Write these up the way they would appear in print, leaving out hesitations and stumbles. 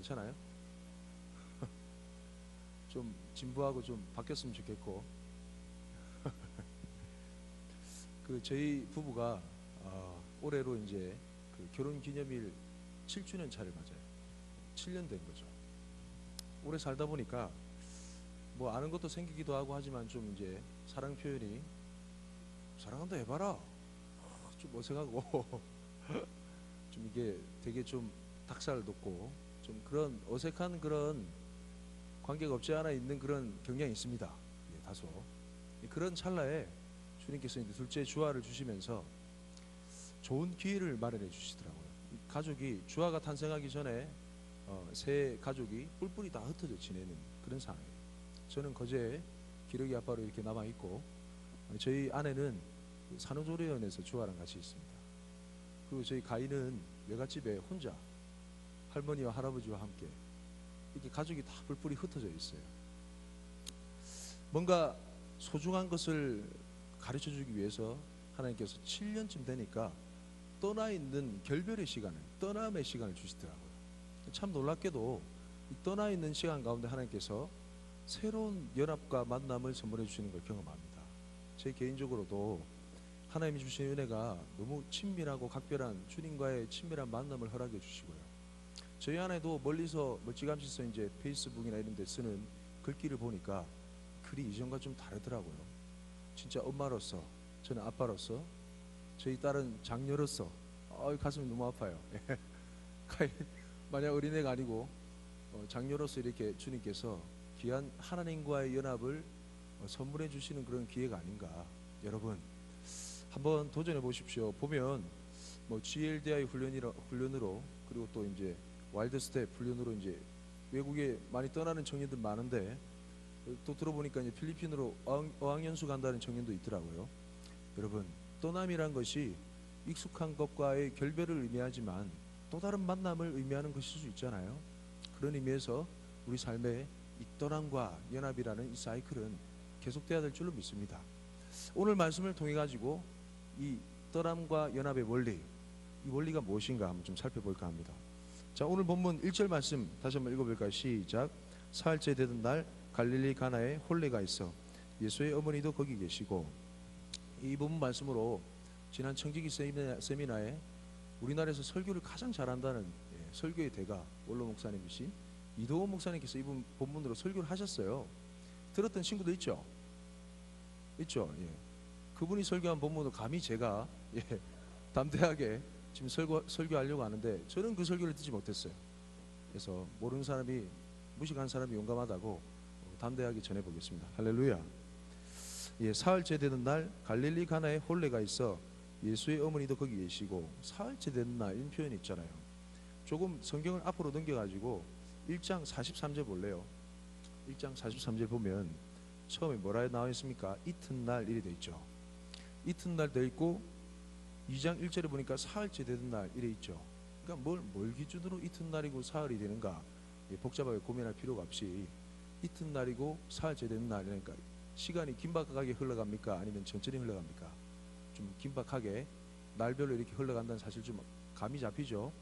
괜찮아요? 좀 진부하고 좀 바뀌었으면 좋겠고. 그 저희 부부가 올해로 이제 그 결혼 기념일 7주년 차를 맞아요. 7년 된 거죠. 오래 살다 보니까 뭐 아는 것도 생기기도 하고 하지만 좀 이제 사랑 표현이 사랑한다 해봐라 좀 어색하고 좀 이게 되게 좀 닭살 돋고 좀 그런 어색한 그런 관계가 없지 않아 있는 그런 경향이 있습니다. 예, 다소 그런 찰나에 주님께서 이제 둘째 주화를 주시면서 좋은 기회를 마련해 주시더라고요. 가족이 주화가 탄생하기 전에 새 가족이 뿔뿔이 다 흩어져 지내는 그런 상황이에요. 저는 거제에 기러기 아빠로 이렇게 남아 있고 저희 아내는 산후조리원에서 주화랑 같이 있습니다. 그리고 저희 가인은 외갓집에 혼자 할머니와 할아버지와 함께 이렇게 가족이 다 뿔뿔이 흩어져 있어요. 뭔가 소중한 것을 가르쳐 주기 위해서 하나님께서 7년쯤 되니까 떠나 있는 결별의 시간을, 떠남의 시간을 주시더라고요. 참 놀랍게도 이 떠나 있는 시간 가운데 하나님께서 새로운 연합과 만남을 선물해 주시는 걸 경험합니다. 제 개인적으로도 하나님이 주신 은혜가 너무 친밀하고 각별한 주님과의 친밀한 만남을 허락해 주시고요. 저희 아내도 멀리서 멀찌감치 써 이제 페이스북이나 이런 데 쓰는 글귀를 보니까 글이 이전과 좀 다르더라고요. 진짜 엄마로서, 저는 아빠로서, 저희 딸은 장녀로서 가슴이 너무 아파요. 만약 어린애가 아니고 장녀로서 이렇게 주님께서 귀한 하나님과의 연합을 선물해 주시는 그런 기회가 아닌가. 여러분 한번 도전해 보십시오. 보면 뭐 GLDI 훈련으로 그리고 또 이제 와일드 스텝 훈련으로 이제 외국에 많이 떠나는 청년들 많은데 또 들어보니까 이제 필리핀으로 어학연수 간다는 청년도 있더라고요. 여러분 떠남이란 것이 익숙한 것과의 결별을 의미하지만 또 다른 만남을 의미하는 것일 수 있잖아요. 그런 의미에서 우리 삶에 이 떠남과 연합이라는 이 사이클은 계속돼야 될 줄로 믿습니다. 오늘 말씀을 통해 가지고 이 떠남과 연합의 원리, 이 원리가 무엇인가 한번 좀 살펴볼까 합니다. 자, 오늘 본문 1절 말씀 다시 한번 읽어볼까요? 시작. 사흘째 되던 날 갈릴리 가나에 혼례가 있어 예수의 어머니도 거기 계시고. 이 본문 말씀으로 지난 청지기 세미나에 우리나라에서 설교를 가장 잘한다는 설교의 대가 원로 목사님이신 이도원 목사님께서 이 본문으로 설교를 하셨어요. 들었던 친구도 있죠? 있죠? 예. 그분이 설교한 본문도 감히 제가 담대하게 지금 설교하려고 하는데 저는 그 설교를 듣지 못했어요. 그래서 모르는 사람이, 무식한 사람이 용감하다고 담대하게 전해보겠습니다. 할렐루야. 예, 사흘째 되는 날 갈릴리 가나에 혼례가 있어 예수의 어머니도 거기 계시고. 사흘째 되는 날 이런 표현이 있잖아요. 조금 성경을 앞으로 넘겨가지고 1장 43절 볼래요? 1장 43절 보면 처음에 뭐라 나와 있습니까? 이튿날 이래 돼 있죠. 이튿날 돼 있고 2장 1절에 보니까 사흘째 되는 날 이래 있죠. 그러니까 뭘 기준으로 이튿날이고 사흘이 되는가 복잡하게 고민할 필요가 없이 이튿날이고 사흘째 되는 날, 그러니까 시간이 긴박하게 흘러갑니까? 아니면 천천히 흘러갑니까? 좀 긴박하게 날별로 이렇게 흘러간다는 사실 좀 감이 잡히죠.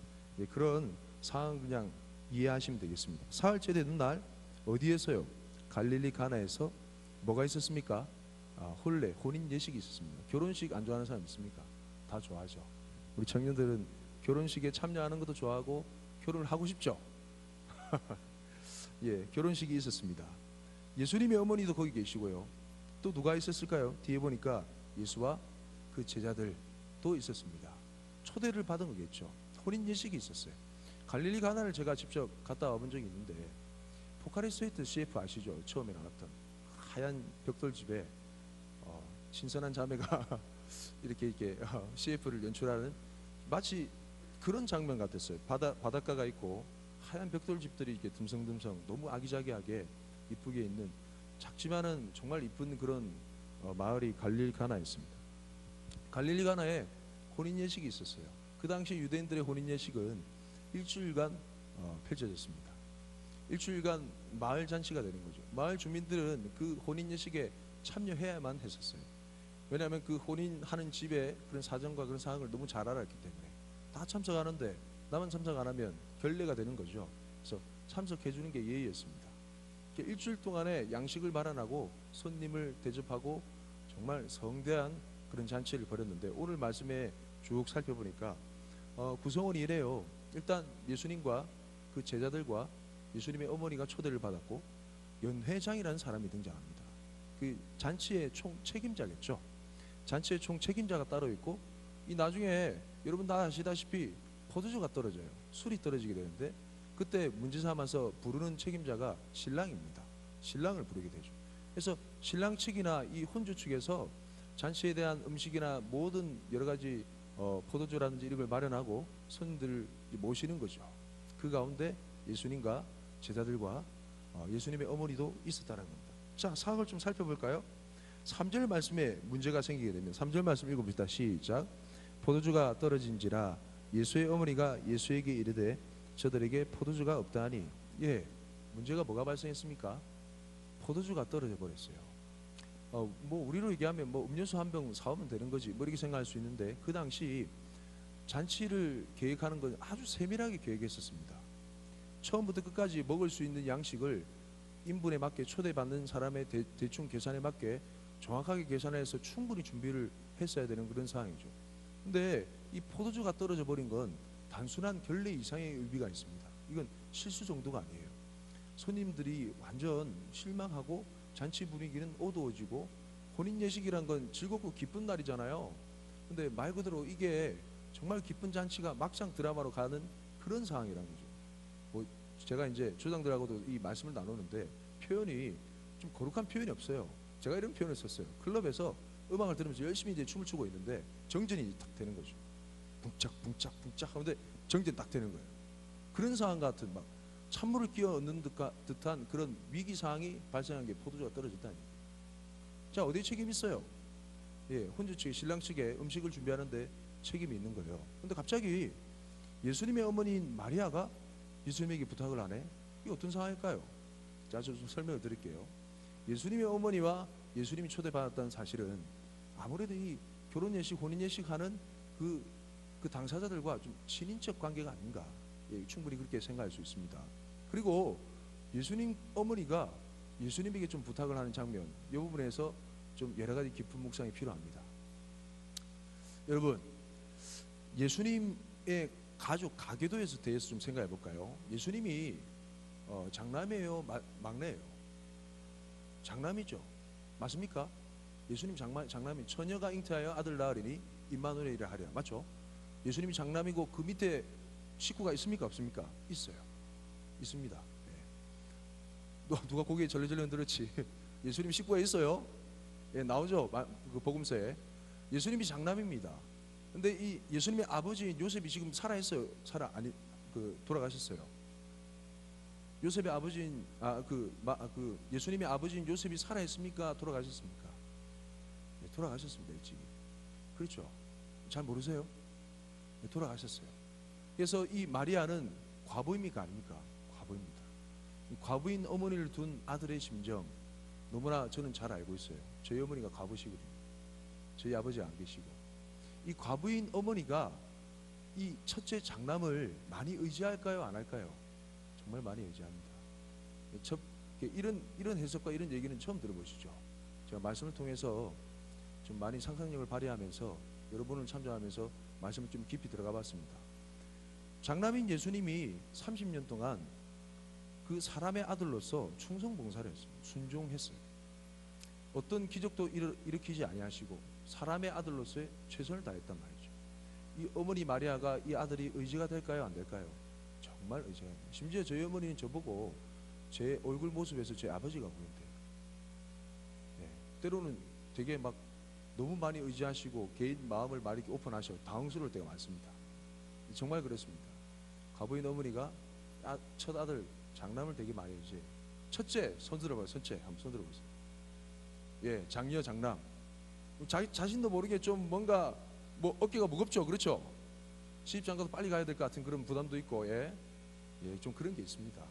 그런 상황 그냥 이해하시면 되겠습니다. 사흘째 되는 날 어디에서요? 갈릴리 가나에서 뭐가 있었습니까? 혼례, 혼인 예식이 있었습니다. 결혼식 안 좋아하는 사람 있습니까? 다 좋아하죠. 우리 청년들은 결혼식에 참여하는 것도 좋아하고 결혼을 하고 싶죠. 예, 결혼식이 있었습니다. 예수님의 어머니도 거기 계시고요. 또 누가 있었을까요? 뒤에 보니까 예수와 그 제자들도 있었습니다. 초대를 받은 거겠죠. 혼인 예식이 있었어요. 갈릴리 가나를 제가 직접 갔다 와본 적이 있는데 포카리 스웨트 CF 아시죠? 처음에 나왔던 하얀 벽돌집에 신선한 자매가 이렇게 CF를 연출하는 마치 그런 장면 같았어요. 바닷가가 있고 하얀 벽돌집들이 이렇게 듬성듬성 너무 아기자기하게 이쁘게 있는 작지만은 정말 이쁜 그런 마을이 갈릴리 가나였습니다. 갈릴리 가나에 혼인 예식이 있었어요. 그 당시 유대인들의 혼인 예식은 일주일간 펼쳐졌습니다. 일주일간 마을 잔치가 되는 거죠. 마을 주민들은 그 혼인 예식에 참여해야만 했었어요. 왜냐하면 그 혼인하는 집의 그런 사정과 그런 상황을 너무 잘 알았기 때문에 다 참석하는데 나만 참석 안 하면 결례가 되는 거죠. 그래서 참석해 주는 게 예의였습니다. 일주일 동안에 양식을 마련하고 손님을 대접하고 정말 성대한 그런 잔치를 벌였는데, 오늘 말씀에 쭉 살펴보니까 구성원이 이래요. 일단 예수님과 그 제자들과 예수님의 어머니가 초대를 받았고, 연회장이라는 사람이 등장합니다. 그 잔치의 총 책임자겠죠. 잔치의 총 책임자가 따로 있고, 이 나중에 여러분 다 아시다시피 포도주가 떨어져요. 술이 떨어지게 되는데, 그때 문제 삼아서 부르는 책임자가 신랑입니다. 신랑을 부르게 되죠. 그래서 신랑 측이나 이 혼주 측에서 잔치에 대한 음식이나 모든 여러 가지 포도주라든지 이런 걸 마련하고 손님들을 모시는 거죠. 그 가운데 예수님과 제자들과 예수님의 어머니도 있었다는 겁니다. 자, 상황을 좀 살펴볼까요? 3절 말씀에 문제가 생기게 되면 3절 말씀 읽어봅시다. 시작. 포도주가 떨어진지라 예수의 어머니가 예수에게 이르되 저들에게 포도주가 없다하니. 예, 문제가 뭐가 발생했습니까? 포도주가 떨어져 버렸어요. 뭐 우리로 얘기하면 뭐 음료수 한 병 사오면 되는 거지 뭐 이렇게 생각할 수 있는데, 그 당시 잔치를 계획하는 건 아주 세밀하게 계획했었습니다. 처음부터 끝까지 먹을 수 있는 양식을 인분에 맞게, 초대받는 사람의 대충 계산에 맞게 정확하게 계산해서 충분히 준비를 했어야 되는 그런 상황이죠. 근데 이 포도주가 떨어져 버린 건 단순한 결례 이상의 의미가 있습니다. 이건 실수 정도가 아니에요. 손님들이 완전 실망하고 잔치 분위기는 어두워지고, 혼인 예식이란 건 즐겁고 기쁜 날이잖아요. 근데 말 그대로 이게 정말 기쁜 잔치가 막상 드라마로 가는 그런 상황이라는 거죠. 뭐 제가 이제 조장들하고도 이 말씀을 나누는데 표현이 좀 거룩한 표현이 없어요. 제가 이런 표현을 썼어요. 클럽에서 음악을 들으면서 열심히 이제 춤을 추고 있는데 정전이 딱 되는 거죠. 붕짝붕짝붕짝 하는데 정전 딱 되는 거예요. 그런 상황 같은, 막 찬물을 끼워 얻는 듯한 그런 위기 상황이 발생한 게 포도주가 떨어졌다니. 자, 어디에 책임이 있어요? 예, 혼주 측, 신랑 측에 음식을 준비하는데 책임이 있는 거예요. 근데 갑자기 예수님의 어머니인 마리아가 예수님에게 부탁을 하네. 이게 어떤 상황일까요? 자, 좀 설명을 드릴게요. 예수님의 어머니와 예수님이 초대받았다는 사실은 아무래도 이 결혼 예식, 혼인 예식 하는 그 당사자들과 좀 친인척 관계가 아닌가. 예, 충분히 그렇게 생각할 수 있습니다. 그리고 예수님 어머니가 예수님에게 좀 부탁을 하는 장면, 이 부분에서 좀 여러 가지 깊은 묵상이 필요합니다. 여러분, 예수님의 가족, 가계도에 대해서 좀 생각해 볼까요? 예수님이 장남이에요, 막내예요? 장남이죠. 맞습니까? 예수님 장남이, 처녀가 잉태하여 아들 낳으리니 임마누엘이라 하리라. 맞죠? 예수님이 장남이고 그 밑에 식구가 있습니까? 없습니까? 있어요. 있습니다. 네. 누가 고개 절레절레 흔들었지? 예수님 식구가 있어요. 예, 나오죠? 그 복음서에. 예수님이 장남입니다. 근데 이 예수님의 아버지인 요셉이 지금 살아있어요? 돌아가셨어요. 요셉의 아버지인 예수님의 아버지인 요셉이 살아있습니까? 돌아가셨습니까? 네, 돌아가셨습니다. 일찍이. 그렇죠? 잘 모르세요? 네, 돌아가셨어요. 그래서 이 마리아는 과부입니까? 아닙니까? 과부입니다. 과부인 어머니를 둔 아들의 심정, 너무나 저는 잘 알고 있어요. 저희 어머니가 과부시거든요. 저희 아버지가 안 계시고. 이 과부인 어머니가 이 첫째 장남을 많이 의지할까요? 안 할까요? 정말 많이 의지합니다. 이런 해석과 이런 얘기는 처음 들어보시죠? 제가 말씀을 통해서 좀 많이 상상력을 발휘하면서 여러분을 참조하면서 말씀을 좀 깊이 들어가 봤습니다. 장남인 예수님이 30년 동안 그 사람의 아들로서 충성봉사를 했습니다. 순종했어요. 어떤 기적도 일으키지 아니하시고 사람의 아들로서의 최선을 다했단 말이죠. 이 어머니 마리아가 이 아들이 의지가 될까요? 안 될까요? 정말 의지가 됩니다. 심지어 저희 어머니는 저보고 제 얼굴 모습에서 제 아버지가 보인대요. 네. 때로는 되게 막 너무 많이 의지하시고 개인 마음을 많이 이렇게 오픈하셔 당황스러울 때가 많습니다. 정말 그렇습니다. 과부인 어머니가 첫 아들 장남을 되게 많이 의지해요. 첫째 손 들어봐요. 첫째 한번 손 들어보세요. 예, 장녀 장남. 자신도 모르게 좀 뭔가 뭐 어깨가 무겁죠, 그렇죠? 시집장가도 빨리 가야 될 것 같은 그런 부담도 있고, 좀 그런 게 있습니다.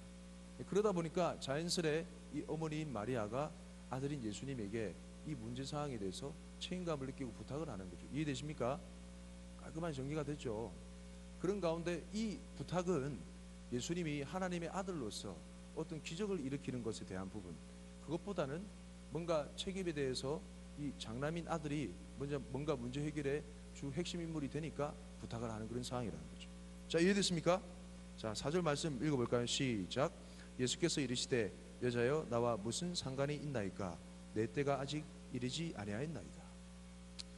그러다 보니까 자연스레 이 어머니인 마리아가 아들인 예수님에게 이 문제 상황에 대해서 책임감을 느끼고 부탁을 하는 거죠. 이해되십니까? 깔끔하게 정리가 됐죠. 그런 가운데 이 부탁은 예수님이 하나님의 아들로서 어떤 기적을 일으키는 것에 대한 부분, 그것보다는 뭔가 책임에 대해서 이 장남인 아들이 먼저 뭔가 문제 해결의 주 핵심 인물이 되니까 부탁을 하는 그런 상황이라는 거죠. 자, 이해됐습니까? 자, 4절 말씀 읽어볼까요? 시작. 예수께서 이르시되 여자여 나와 무슨 상관이 있나이까? 내 때가 아직 이르지 아니하였나이다.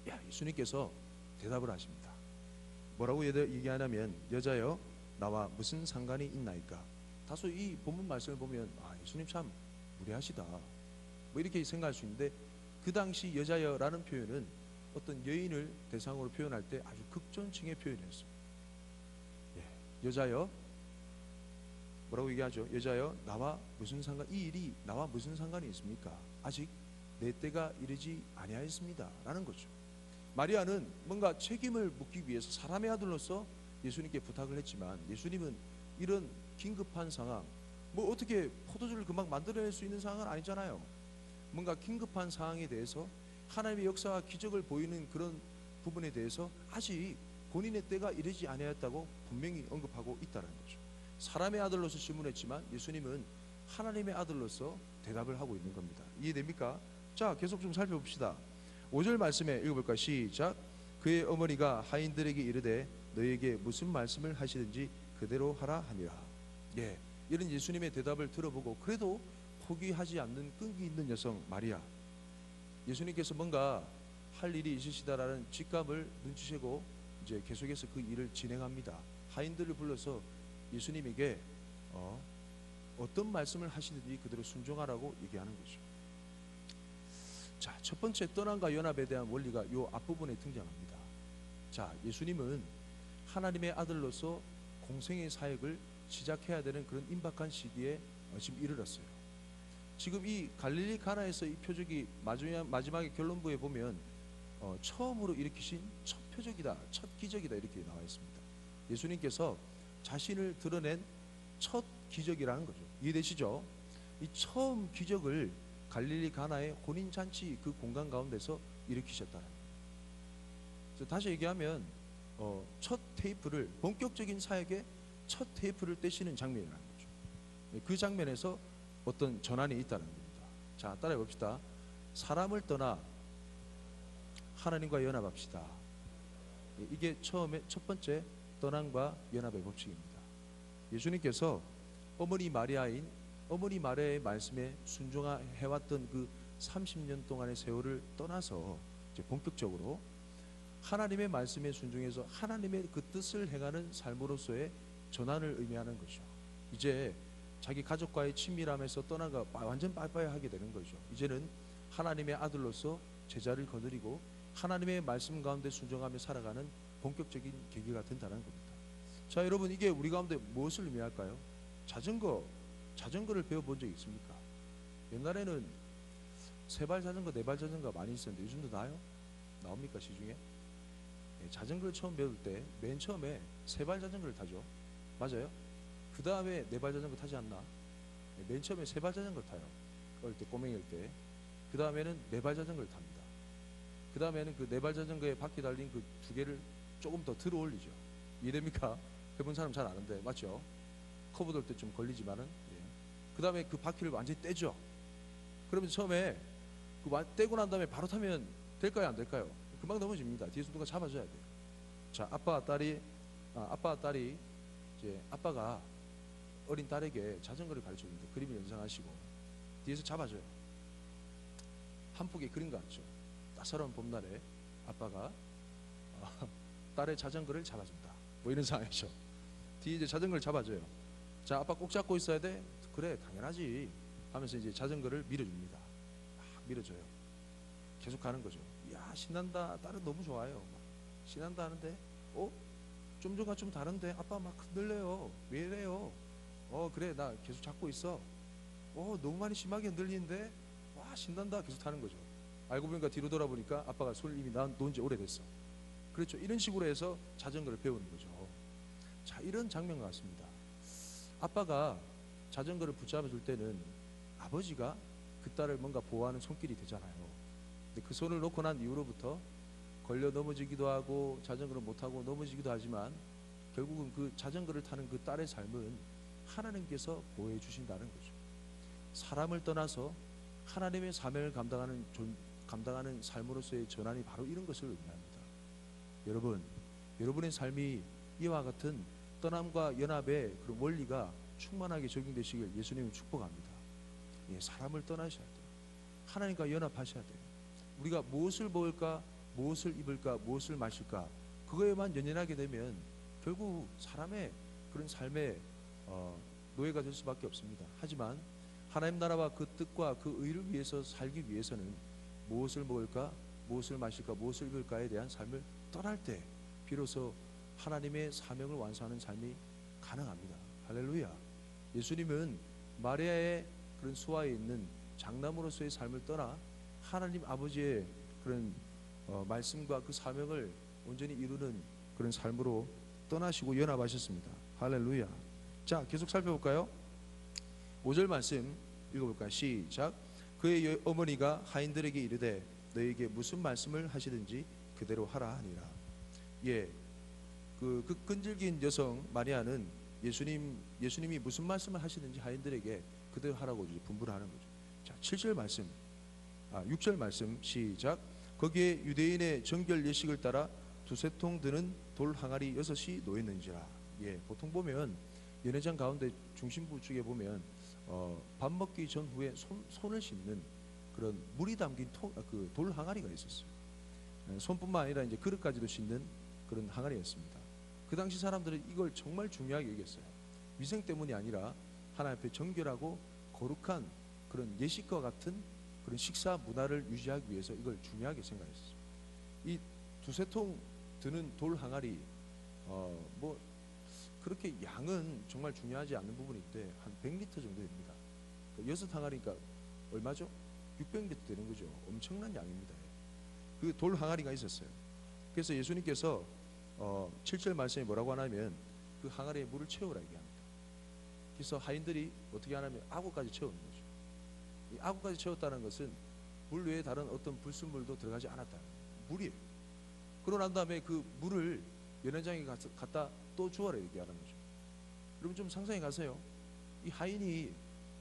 야, 예수님께서 대답을 하십니다. 뭐라고 얘기하냐면 여자여 나와 무슨 상관이 있나이까? 다소 이 본문 말씀을 보면 예수님 참 무례하시다 뭐 이렇게 생각할 수 있는데, 그 당시 여자여라는 표현은 어떤 여인을 대상으로 표현할 때 아주 극존칭의 표현이었어요. 여자여, 뭐라고 얘기하죠? 여자여 나와 무슨 상관, 이 일이 나와 무슨 상관이 있습니까? 아직 내 때가 이르지 아니하였습니다 라는 거죠. 마리아는 뭔가 책임을 묻기 위해서 사람의 아들로서 예수님께 부탁을 했지만, 예수님은 이런 긴급한 상황, 뭐 어떻게 포도주를 금방 만들어낼 수 있는 상황은 아니잖아요. 뭔가 긴급한 상황에 대해서 하나님의 역사와 기적을 보이는 그런 부분에 대해서 아직 본인의 때가 이르지 아니하였다고 분명히 언급하고 있다는 거죠. 사람의 아들로서 질문했지만 예수님은 하나님의 아들로서 대답을 하고 있는 겁니다. 이해됩니까? 자, 계속 좀 살펴봅시다. 5절 말씀에 읽어볼까요? 시작. 그의 어머니가 하인들에게 이르되 너에게 무슨 말씀을 하시든지 그대로 하라 하니라. 이런 예수님의 대답을 들어보고 그래도 포기하지 않는 끈기 있는 여성 마리아, 예수님께서 뭔가 할 일이 있으시다라는 직감을 눈치채고 이제 계속해서 그 일을 진행합니다. 하인들을 불러서 예수님에게 어떤 말씀을 하시든지 그대로 순종하라고 얘기하는 거죠. 자, 첫 번째 떠남과 연합에 대한 원리가 요 앞부분에 등장합니다. 자, 예수님은 하나님의 아들로서 공생의 사역을 시작해야 되는 그런 임박한 시기에 지금 이르렀어요. 지금 이 갈릴리 가나에서 이 표적이 마지막에 결론부에 보면 처음으로 일으키신 첫 표적이다, 첫 기적이다 이렇게 나와 있습니다. 예수님께서 자신을 드러낸 첫 기적이라는 거죠. 이해되시죠? 이 처음 기적을 갈릴리 가나의 혼인잔치 그 공간 가운데서 일으키셨다는 거예요. 다시 얘기하면 첫 테이프를, 본격적인 사역의 첫 테이프를 떼시는 장면이라는 거죠. 그 장면에서 어떤 전환이 있다는 겁니다. 자, 따라해 봅시다. 사람을 떠나 하나님과 연합합시다. 이게 처음에 첫 번째 떠남과 연합의 법칙입니다. 예수님께서 어머니 마리아의 말씀에 순종해왔던 그 30년 동안의 세월을 떠나서 이제 본격적으로 하나님의 말씀에 순종해서 하나님의 그 뜻을 행하는 삶으로서의 전환을 의미하는 거죠. 이제 자기 가족과의 친밀함에서 떠나가 완전 빠이빠이 하게 되는 거죠. 이제는 하나님의 아들로서 제자를 거느리고 하나님의 말씀 가운데 순종하며 살아가는 본격적인 계기가 된다는 겁니다. 자, 여러분, 이게 우리 가운데 무엇을 의미할까요? 자전거를 배워본 적 있습니까? 옛날에는 세발 자전거, 네발 자전거 많이 있었는데 요즘도 나요? 나옵니까, 시중에? 자전거를 처음 배울 때 맨 처음에 세발 자전거를 타죠. 맞아요? 그 다음에 네발 자전거 타지 않나? 맨 처음에 세발 자전거를 타요. 어릴 때, 꼬맹이일 때. 그 다음에는 네발 자전거를 탑니다. 그 다음에는 그 네발 자전거에 바퀴 달린 그 두 개를 조금 더 들어 올리죠. 이해됩니까? 해본 사람 잘 아는데, 맞죠? 커브 돌 때 좀 걸리지만은. 그 다음에 그 바퀴를 완전히 떼죠. 그러면 처음에 떼고 난 다음에 바로 타면 될까요, 안 될까요? 금방 넘어집니다. 뒤에서 누가 잡아줘야 돼요. 자, 아빠와 딸이 이제 아빠가 어린 딸에게 자전거를 가르쳐줍니다. 그림을 연상하시고 뒤에서 잡아줘요. 한 폭의 그림 같죠. 따사로운 봄날에 아빠가 딸의 자전거를 잡아준다. 뭐 이런 상황이죠. 뒤에 이제 자전거를 잡아줘요. 자, 아빠 꼭 잡고 있어야 돼? 그래, 당연하지 하면서 이제 자전거를 밀어줍니다. 막 밀어줘요. 계속 가는 거죠. 야, 신난다. 딸은 너무 좋아요. 신난다 하는데 좀 전과 좀 다른데 아빠 막 흔들려요. 왜 이래요? 그래, 나 계속 잡고 있어. 너무 많이 심하게 흔들리는데 와, 신난다. 계속 타는 거죠. 알고 보니까 뒤로 돌아보니까 아빠가 손을 이미 놓은 지 오래됐어. 그렇죠. 이런 식으로 해서 자전거를 배우는 거죠. 자, 이런 장면 같습니다. 아빠가 자전거를 붙잡아 줄 때는 아버지가 그 딸을 뭔가 보호하는 손길이 되잖아요. 근데 그 손을 놓고 난 이후로부터 걸려 넘어지기도 하고 자전거를 못 타고 넘어지기도 하지만 결국은 그 자전거를 타는 그 딸의 삶은 하나님께서 보호해 주신다는 거죠. 사람을 떠나서 하나님의 사명을 감당하는 삶으로서의 전환이 바로 이런 것을 의미합니다. 여러분, 여러분의 삶이 이와 같은 떠남과 연합의 그런 원리가 충만하게 적용되시길 예수님을 축복합니다. 예, 사람을 떠나셔야 돼요. 하나님과 연합하셔야 돼요. 우리가 무엇을 먹을까, 무엇을 입을까, 무엇을 마실까, 그거에만 연연하게 되면 결국 사람의 그런 삶의 노예가 될 수밖에 없습니다. 하지만 하나님 나라와 그 뜻과 그 의를 위해서 살기 위해서는 무엇을 먹을까, 무엇을 마실까, 무엇을 입을까에 대한 삶을 떠날 때 비로소 하나님의 사명을 완수하는 삶이 가능합니다. 할렐루야. 예수님은 마리아의 그런 수하에 있는 장남으로서의 삶을 떠나 하나님 아버지의 그런 말씀과 그 사명을 온전히 이루는 그런 삶으로 떠나시고 연합하셨습니다. 할렐루야. 자, 계속 살펴볼까요? 5절 말씀 읽어볼까요? 시작. 그의 어머니가 하인들에게 이르되 너에게 무슨 말씀을 하시든지 그대로 하라 하니라. 예, 그 끈질긴 여성 마리아는 예수님이 무슨 말씀을 하시든지 하인들에게 그대로 하라고 분부를 하는 거죠. 자, 7절 말씀, 6절 말씀 시작. 거기에 유대인의 정결 예식을 따라 두세 통 드는 돌 항아리 6이 놓였는지라. 예, 보통 보면 연회장 가운데 중심부 쪽에 보면 밥 먹기 전후에 손을 씻는 그런 물이 담긴 그 돌 항아리가 있었어요. 손뿐만 아니라 이제 그릇까지도 씻는 그런 항아리였습니다. 그 당시 사람들은 이걸 정말 중요하게 여겼어요. 위생 때문이 아니라 하나님 앞에 정결하고 거룩한 그런 예식과 같은 그런 식사 문화를 유지하기 위해서 이걸 중요하게 생각했어요. 이 두세 통 드는 돌 항아리, 뭐 그렇게 양은 정말 중요하지 않는 부분인데 한 100리터 정도 됩니다. 여섯 항아리니까 얼마죠? 600리터 되는 거죠. 엄청난 양입니다. 그 돌 항아리가 있었어요. 그래서 예수님께서 7절 말씀에 뭐라고 하냐면 그 항아리에 물을 채우라 얘기합니다. 그래서 하인들이 어떻게 하냐면 아구까지 채우는 거죠. 이 아구까지 채웠다는 것은 물 외에 다른 어떤 불순물도 들어가지 않았다. 물이에요. 그러고 난 다음에 그 물을 연회장에 갖다 또 주어라 얘기하는 거죠. 여러분 좀 상상해 가세요. 이 하인이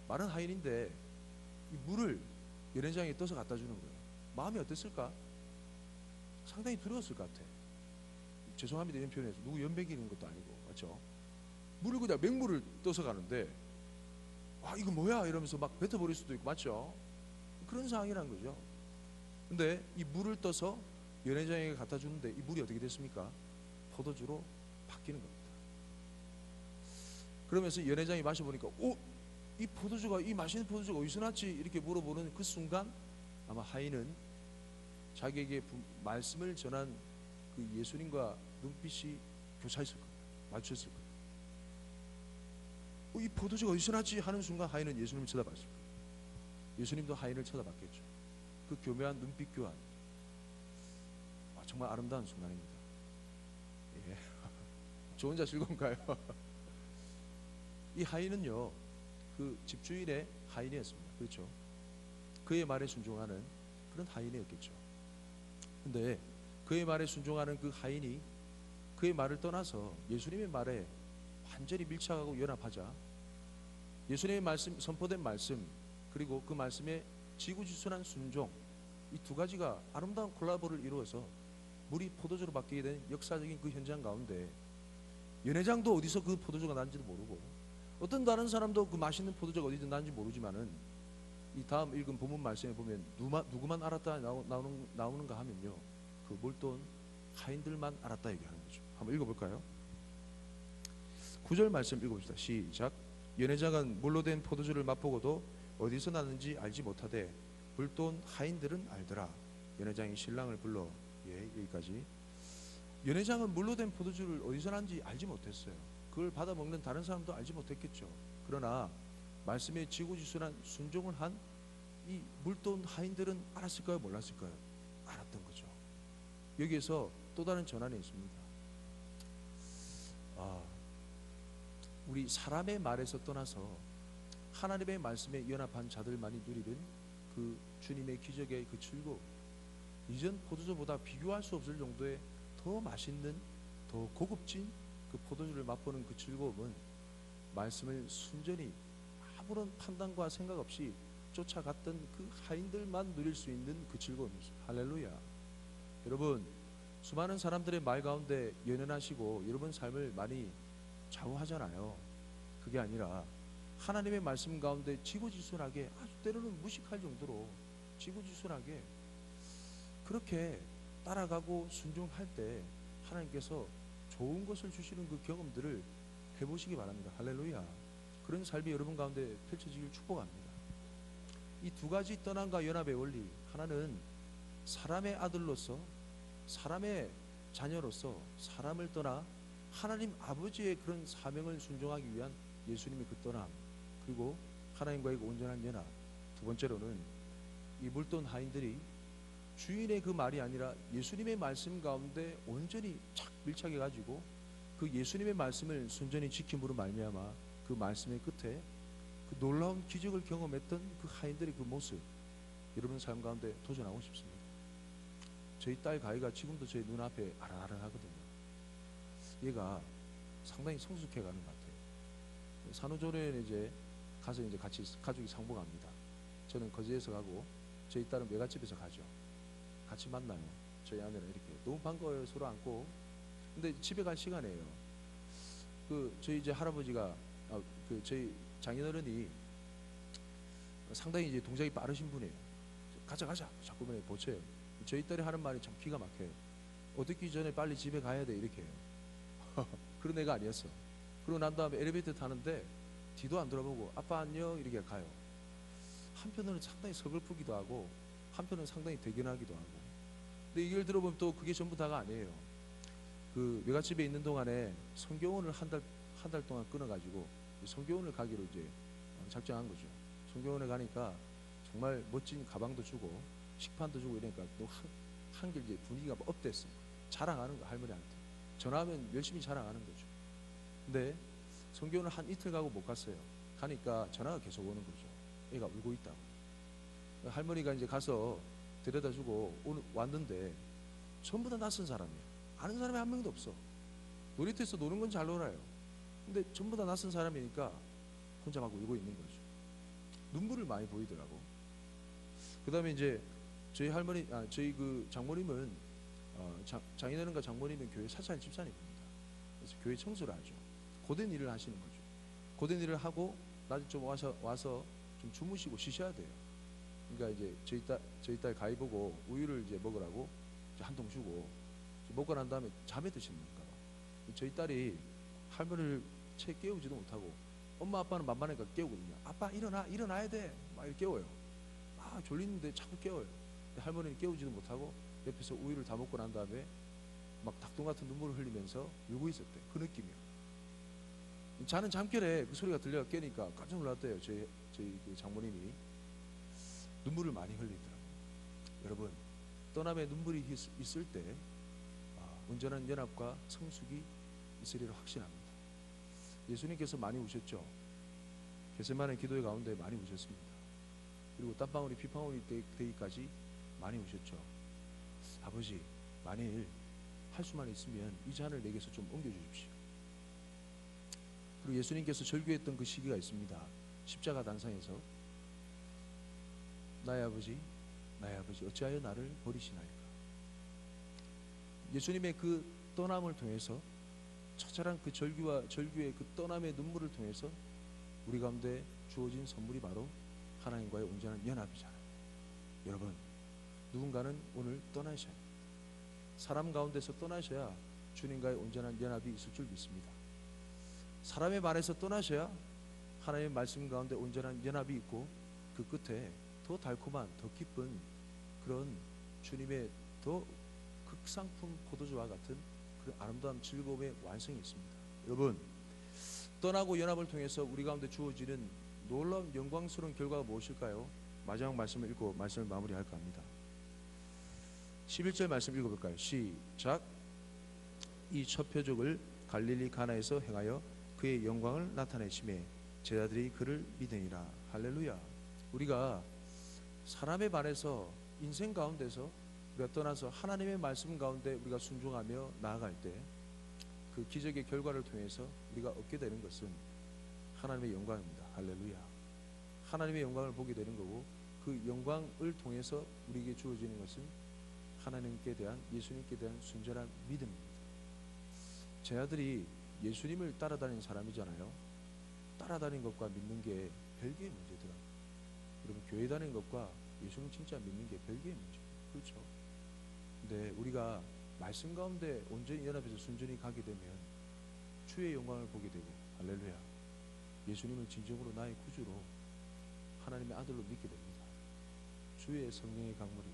마른 하인인데 이 물을 연회장에 떠서 갖다 주는 거예요. 마음이 어땠을까? 상당히 두려웠을 것 같아. 죄송합니다 이런 표현에서 누구 연맥이는 것도 아니고 맞죠? 물을 그냥 맹물을 떠서 가는데 이거 뭐야 이러면서 막 뱉어버릴 수도 있고 맞죠? 그런 상황이란 거죠. 근데 이 물을 떠서 연회장에 갖다 주는데 이 물이 어떻게 됐습니까? 포도주로 바뀌는 겁니다. 그러면서 연회장이 마셔보니까 이 맛있는 포도주가 어디서 났지? 이렇게 물어보는 그 순간 아마 하인은 자기에게 말씀을 전한 그 예수님과 눈빛이 교차했을 겁니다. 마주쳤을 겁니다. 이 포도주가 어디서 났지? 하는 순간 하인은 예수님을 쳐다봤을 거예요. 예수님도 하인을 쳐다봤겠죠. 그 교묘한 눈빛 교환, 정말 아름다운 순간입니다. 예. 저 혼자 즐거운가요? 이 하인은요 그 집주인의 하인이었습니다. 그렇죠? 그의 말에 순종하는 그런 하인이었겠죠. 근데 그의 말에 순종하는 그 하인이 그의 말을 떠나서 예수님의 말에 완전히 밀착하고 연합하자 예수님의 말씀, 선포된 말씀, 그리고 그 말씀에 지구지순한 순종, 이 두 가지가 아름다운 콜라보를 이루어서 물이 포도주로 바뀌게 된 역사적인 그 현장 가운데 연회장도 어디서 그 포도주가 난지도 모르고 어떤 다른 사람도 그 맛있는 포도주가 어디서 난지 모르지만은 이 다음 읽은 본문 말씀에 보면 누구만 알았다 나오는가 하면요 그 몰돈 하인들만 알았다 얘기하는 거죠. 한번 읽어볼까요? 9절 말씀 읽어봅시다. 시작. 연회장은 물로 된 포도주를 맛보고도 어디서 났는지 알지 못하되 물돈 하인들은 알더라. 연회장이 신랑을 불러 여기까지. 연회장은 물로 된 포도주를 어디서 났는지 알지 못했어요. 그걸 받아 먹는 다른 사람도 알지 못했겠죠. 그러나 말씀에 지고지순한 순종을 한 이 물돈 하인들은 알았을까요? 몰랐을까요? 알았던 거죠. 여기에서 또 다른 전환이 있습니다. 우리 사람의 말에서 떠나서 하나님의 말씀에 연합한 자들만이 누리는 그 주님의 기적의 그 즐거움, 이전 포도주보다 비교할 수 없을 정도의 더 맛있는 더 고급진 그 포도주를 맛보는 그 즐거움은 말씀을 순전히 아무런 판단과 생각 없이 쫓아갔던 그 하인들만 누릴 수 있는 그 즐거움이죠. 할렐루야. 여러분, 수많은 사람들의 말 가운데 연연하시고 여러분 삶을 많이 좌우하잖아요. 그게 아니라 하나님의 말씀 가운데 지고지순하게, 아주 때로는 무식할 정도로 지고지순하게 그렇게 따라가고 순종할 때 하나님께서 좋은 것을 주시는 그 경험들을 해보시기 바랍니다. 할렐루야. 그런 삶이 여러분 가운데 펼쳐지길 축복합니다. 이 두 가지 떠남과 연합의 원리, 하나는 사람의 아들로서, 사람의 자녀로서 사람을 떠나 하나님 아버지의 그런 사명을 순종하기 위한 예수님의 그 떠남, 그리고 하나님과의 그 온전한 연합. 두 번째로는 이 물돈 하인들이 주인의 그 말이 아니라 예수님의 말씀 가운데 온전히 착 밀착해 가지고 그 예수님의 말씀을 순전히 지킴으로 말미암아 그 말씀의 끝에 그 놀라운 기적을 경험했던 그 하인들의 그 모습, 여러분 삶 가운데 도전하고 싶습니다. 저희 딸 가희가 지금도 저희 눈앞에 아른아른하거든요. 얘가 상당히 성숙해가는 것 같아요. 산후조리원에 이제 가서 이제 같이 가족이 상봉합니다. 저는 거제에서 가고 저희 딸은 외갓집에서 가죠. 같이 만나요. 저희 아내랑 이렇게 너무 반가워요. 서로 안고. 근데 집에 갈 시간이에요. 그 저희 이제 할아버지가 그 저희 장인어른이 상당히 이제 동작이 빠르신 분이에요. 가자 자꾸 맨날 보쳐요. 저희 딸이 하는 말이 참 기가 막혀요. 어둡기 전에 빨리 집에 가야 돼 이렇게 해요. 그런 애가 아니었어. 그러고 난 다음에 엘리베이터 타는데 뒤도 안 돌아보고 아빠 안녕 이렇게 가요. 한편으로는 상당히 서글프기도 하고 한편은 상당히 대견하기도 하고. 근데 이걸 들어보면 또 그게 전부 다가 아니에요. 그 외갓집에 있는 동안에 성교원을 한 달 동안 끊어가지고 성교원을 가기로 이제 작정한 거죠. 성교원에 가니까 정말 멋진 가방도 주고 식판도 주고 이러니까 또 한결 이제 분위기가 업됐어. 자랑하는 거 할머니한테. 전화하면 열심히 자랑하는 거죠. 근데 성교원을 한 이틀 가고 못 갔어요. 가니까 전화가 계속 오는 거죠. 애가 울고 있다고. 할머니가 이제 가서 데려다주고 왔는데 전부 다 낯선 사람이에요. 아는 사람이 한 명도 없어. 놀이터에서 노는 건 잘 놀아요. 근데 전부 다 낯선 사람이니까 혼자 막 울고 있는 거죠. 눈물을 많이 보이더라고. 그 다음에 이제 저희 할머니, 저희 그 장모님은 장인어른과 장모님은 교회 사찰 집사님입니다. 그래서 교회 청소를 하죠. 고된 일을 하시는 거죠. 고된 일을 하고 낮에 좀 와서 좀 주무시고 쉬셔야 돼요. 그러니까 이제 저희 딸 가위 보고 우유를 이제 먹으라고 한 통 주고 먹고 난 다음에 잠에 드시는 건가 봐. 저희 딸이 할머니를 채 깨우지도 못하고 엄마 아빠는 만만하니까 깨우거든요. 아빠 일어나야 돼 막 이렇게 깨워요. 졸리는데 자꾸 깨워요. 할머니는 깨우지도 못하고 옆에서 우유를 다 먹고 난 다음에 막 닭똥 같은 눈물을 흘리면서 울고 있었대. 그 느낌이요. 자는 잠결에 그 소리가 들려 깨니까 깜짝 놀랐대요. 저희 그 장모님이 눈물을 많이 흘리더라고요. 여러분, 떠남의 눈물이 있을 때 온전한 연합과 성숙이 있으리라 확신합니다. 예수님께서 많이 우셨죠. 겟세마네 기도회 가운데 많이 우셨습니다. 그리고 땀방울이 피방울이 되기까지 많이 우셨죠. 아버지, 만일 할 수만 있으면 이 잔을 내게서 좀 옮겨주십시오. 그리고 예수님께서 절규했던 그 시기가 있습니다. 십자가 단상에서 나의 아버지 어찌하여 나를 버리시나이까. 예수님의 그 떠남을 통해서 처절한 그 절규의 그 떠남의 눈물을 통해서 우리 가운데 주어진 선물이 바로 하나님과의 온전한 연합이잖아요. 여러분, 누군가는 오늘 떠나셔야 합니다. 사람 가운데서 떠나셔야 주님과의 온전한 연합이 있을 줄 믿습니다. 사람의 말에서 떠나셔야 하나님의 말씀 가운데 온전한 연합이 있고 그 끝에 더 달콤한 더 기쁜 그런 주님의 더 극상품 포도주와 같은 그런 아름다운 즐거움의 완성이 있습니다. 여러분, 떠나고 연합을 통해서 우리 가운데 주어지는 놀라운 영광스러운 결과가 무엇일까요? 마지막 말씀을 읽고 말씀을 마무리할까 합니다. 11절 말씀 읽어볼까요? 시작. 이 첫 표적을 갈릴리 가나에서 행하여 그의 영광을 나타내심에 제자들이 그를 믿으니라. 할렐루야. 우리가 사람의 말에서 인생 가운데서 우리가 떠나서 하나님의 말씀 가운데 우리가 순종하며 나아갈 때 그 기적의 결과를 통해서 우리가 얻게 되는 것은 하나님의 영광입니다. 할렐루야. 하나님의 영광을 보게 되는 거고, 그 영광을 통해서 우리에게 주어지는 것은 하나님께 대한, 예수님께 대한 순전한 믿음입니다. 제 아들이 예수님을 따라다니는 사람이잖아요. 따라다니는 것과 믿는 게 별개의 문제더라고요. 여러분, 교회 다니는 것과 예수님 진짜 믿는 게 별개의 문제예요. 그렇죠? 근데 우리가 말씀 가운데 온전히 연합해서 순전히 가게 되면 주의 영광을 보게 되고, 할렐루야, 예수님을 진정으로 나의 구주로 하나님의 아들로 믿게 됩니다. 주의 성령의 강물이